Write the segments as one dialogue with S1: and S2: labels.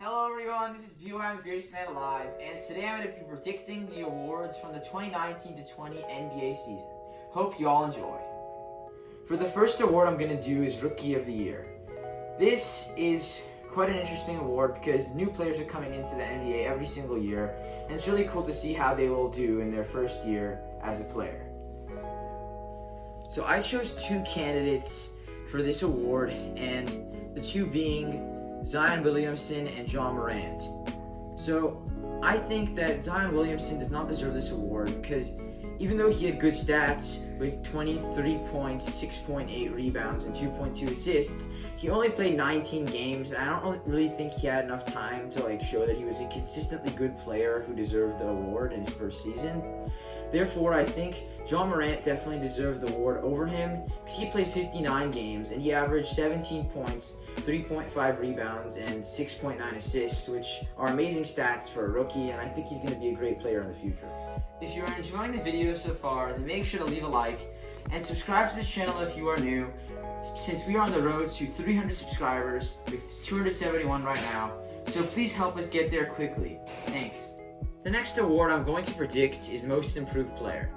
S1: Hello everyone, this is BYM's Greatest Man Alive, and today I'm going to be predicting the awards from the 2019 to 20 NBA season. Hope you all enjoy. For the first award I'm going to do is Rookie of the Year. This is quite an interesting award because new players are coming into the NBA every single year, and it's really cool to see how they will do in their first year as a player. So I chose two candidates for this award, and the two being Zion Williamson and Ja Morant. So I think that Zion Williamson does not deserve this award because even though he had good stats with 23 points, 6.8 rebounds, and 2.2 assists, he only played 19 games, and I don't really think he had enough time to show that he was a consistently good player who deserved the award in his first season. Therefore, I think Ja Morant definitely deserved the award over him because he played 59 games and he averaged 17 points, 3.5 rebounds, and 6.9 assists, which are amazing stats for a rookie, and I think he's going to be a great player in the future. If you're enjoying the video so far, then make sure to leave a like and subscribe to the channel if you are new, since we are on the road to 300 subscribers with 271 right now, so please help us get there quickly. Thanks. The next award I'm going to predict is Most Improved Player.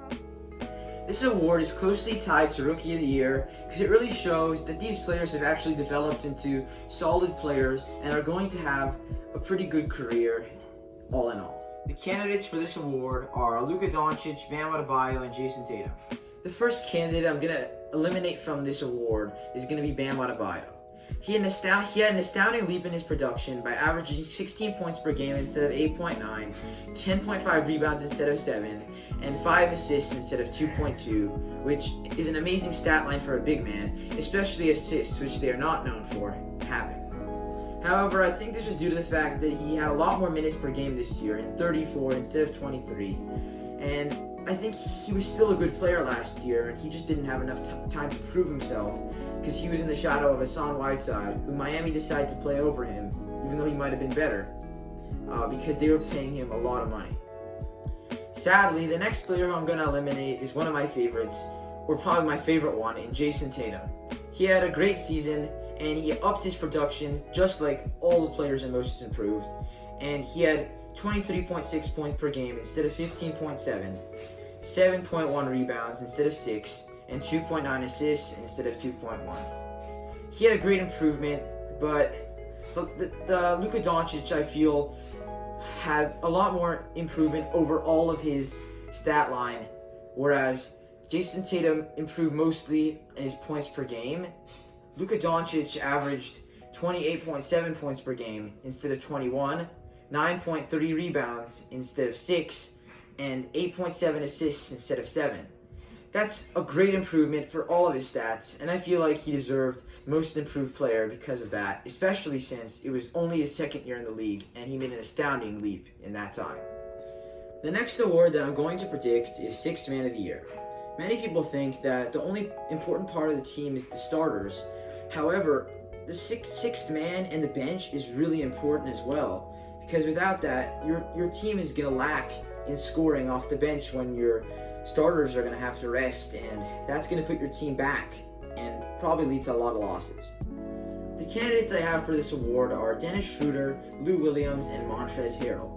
S1: This award is closely tied to Rookie of the Year because it really shows that these players have actually developed into solid players and are going to have a pretty good career all in all. The candidates for this award are Luka Doncic, Bam Adebayo, and Jason Tatum. The first candidate I'm going to eliminate from this award is going to be Bam Adebayo. He had an astounding leap in his production by averaging 16 points per game instead of 8.9, 10.5 rebounds instead of 7, and 5 assists instead of 2.2, which is an amazing stat line for a big man, especially assists, which they are not known for having. However, I think this was due to the fact that he had a lot more minutes per game this year, in 34 instead of 23, and I think he was still a good player last year, and he just didn't have enough time to prove himself because he was in the shadow of Hassan Whiteside, who Miami decided to play over him, even though he might have been better, because they were paying him a lot of money. Sadly, the next player who I'm going to eliminate is one of my favorites, or probably my favorite one, in Jason Tatum. He had a great season, and he upped his production just like all the players in Most Improved, and he had 23.6 points per game instead of 15.7, 7.1 rebounds instead of 6, and 2.9 assists instead of 2.1. He had a great improvement, but the Luka Doncic, I feel, had a lot more improvement over all of his stat line, whereas Jason Tatum improved mostly in his points per game. Luka Doncic averaged 28.7 points per game instead of 21, 9.3 rebounds instead of 6, and 8.7 assists instead of 7. That's a great improvement for all of his stats, and I feel like he deserved Most Improved Player because of that, especially since it was only his second year in the league, and he made an astounding leap in that time. The next award that I'm going to predict is Sixth Man of the Year. Many people think that the only important part of the team is the starters. However, the sixth man and the bench is really important as well, because without that, your team is going to lack in scoring off the bench when your starters are going to have to rest, and that's going to put your team back and probably lead to a lot of losses. The candidates I have for this award are Dennis Schroeder, Lou Williams, and Montrezl Harrell.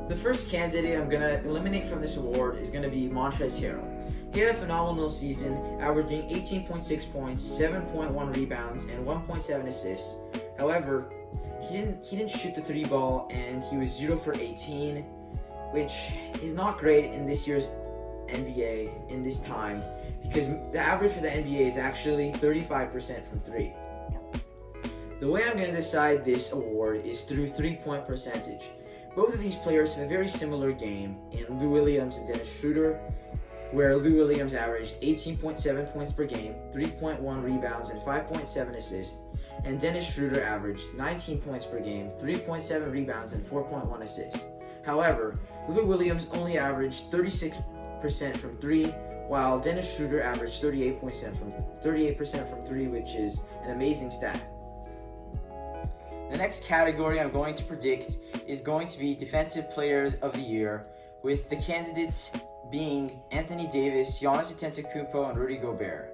S1: The first candidate I'm going to eliminate from this award is going to be Montrezl Harrell. He had a phenomenal season, averaging 18.6 points, 7.1 rebounds, and 1.7 assists. However, he didn't shoot the 3 ball, and he was 0 for 18, which is not great in this year's NBA in this time, because the average for the NBA is actually 35% from 3. The way I'm going to decide this award is through 3-point percentage. Both of these players have a very similar game in Lou Williams and Dennis Schroeder, where Lou Williams averaged 18.7 points per game, 3.1 rebounds, and 5.7 assists, and Dennis Schroeder averaged 19 points per game, 3.7 rebounds, and 4.1 assists. However, Lou Williams only averaged 36% from 3, while Dennis Schroeder averaged 38% from 3, which is an amazing stat. The next category I'm going to predict is going to be Defensive Player of the Year, with the candidates being Anthony Davis, Giannis Antetokounmpo, and Rudy Gobert.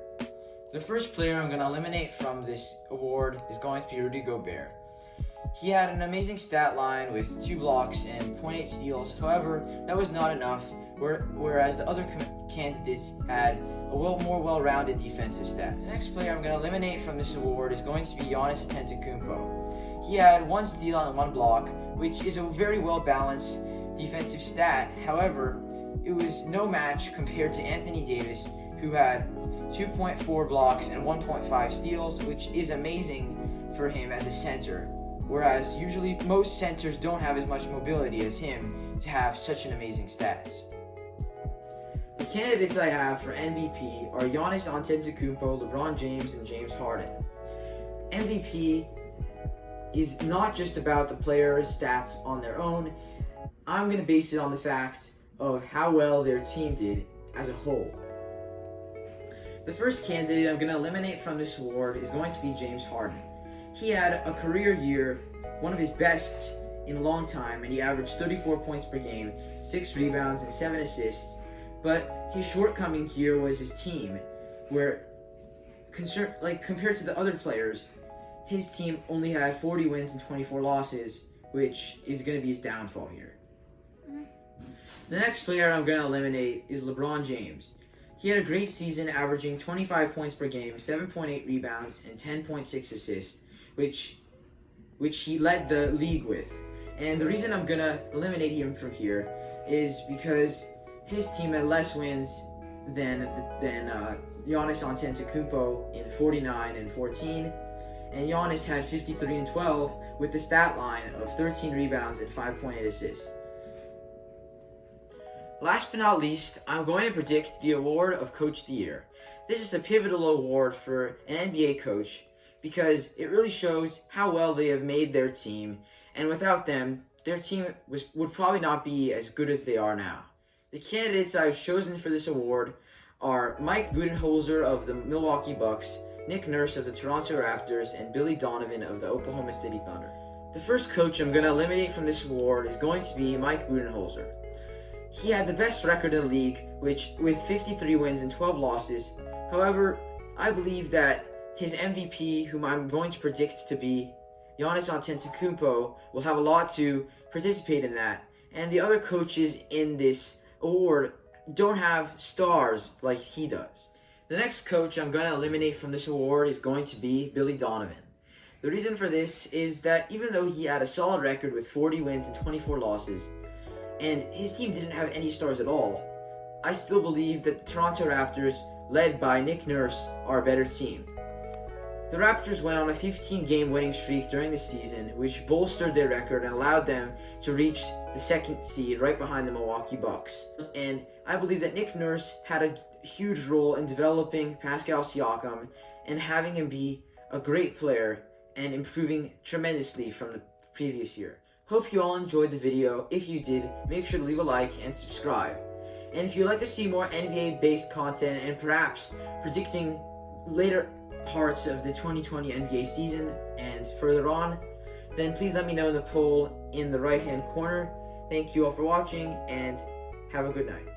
S1: The first player I'm going to eliminate from this award is going to be Rudy Gobert. He had an amazing stat line with 2 blocks and 0.8 steals. However, that was not enough, whereas the other candidates had a more well-rounded defensive stats. The next player I'm going to eliminate from this award is going to be Giannis Antetokounmpo. He had 1 steal and 1 block, which is a very well-balanced defensive stat. However, it was no match compared to Anthony Davis, who had 2.4 blocks and 1.5 steals, which is amazing for him as a center. Whereas usually most centers don't have as much mobility as him to have such an amazing stats. The candidates I have for MVP are Giannis Antetokounmpo, LeBron James, and James Harden. MVP is not just about the player's stats on their own. I'm going to base it on the fact of how well their team did as a whole. The first candidate I'm going to eliminate from this award is going to be James Harden. He had a career year, one of his best in a long time, and he averaged 34 points per game, 6 rebounds, and 7 assists. But his shortcoming here was his team, where compared to the other players, his team only had 40 wins and 24 losses, which is going to be his downfall here. The next player I'm going to eliminate is LeBron James. He had a great season, averaging 25 points per game, 7.8 rebounds, and 10.6 assists, which he led the league with. And the reason I'm going to eliminate him from here is because his team had less wins than Giannis Antetokounmpo in 49 and 14, and Giannis had 53 and 12 with the stat line of 13 rebounds and 5.8 assists. Last but not least, I'm going to predict the award of Coach of the Year. This is a pivotal award for an NBA coach because it really shows how well they have made their team, and without them, their team would probably not be as good as they are now. The candidates I've chosen for this award are Mike Budenholzer of the Milwaukee Bucks, Nick Nurse of the Toronto Raptors, and Billy Donovan of the Oklahoma City Thunder. The first coach I'm going to eliminate from this award is going to be Mike Budenholzer. He had the best record in the league, with 53 wins and 12 losses. However, I believe that his MVP, whom I'm going to predict to be Giannis Antetokounmpo, will have a lot to participate in that. And the other coaches in this award don't have stars like he does. The next coach I'm going to eliminate from this award is going to be Billy Donovan. The reason for this is that even though he had a solid record with 40 wins and 24 losses, and his team didn't have any stars at all, I still believe that the Toronto Raptors, led by Nick Nurse, are a better team. The Raptors went on a 15-game winning streak during the season, which bolstered their record and allowed them to reach the second seed right behind the Milwaukee Bucks. And I believe that Nick Nurse had a huge role in developing Pascal Siakam and having him be a great player and improving tremendously from the previous year. Hope you all enjoyed the video. If you did, make sure to leave a like and subscribe. And if you'd like to see more NBA-based content and perhaps predicting later parts of the 2020 NBA season and further on, then please let me know in the poll in the right-hand corner. Thank you all for watching, and have a good night.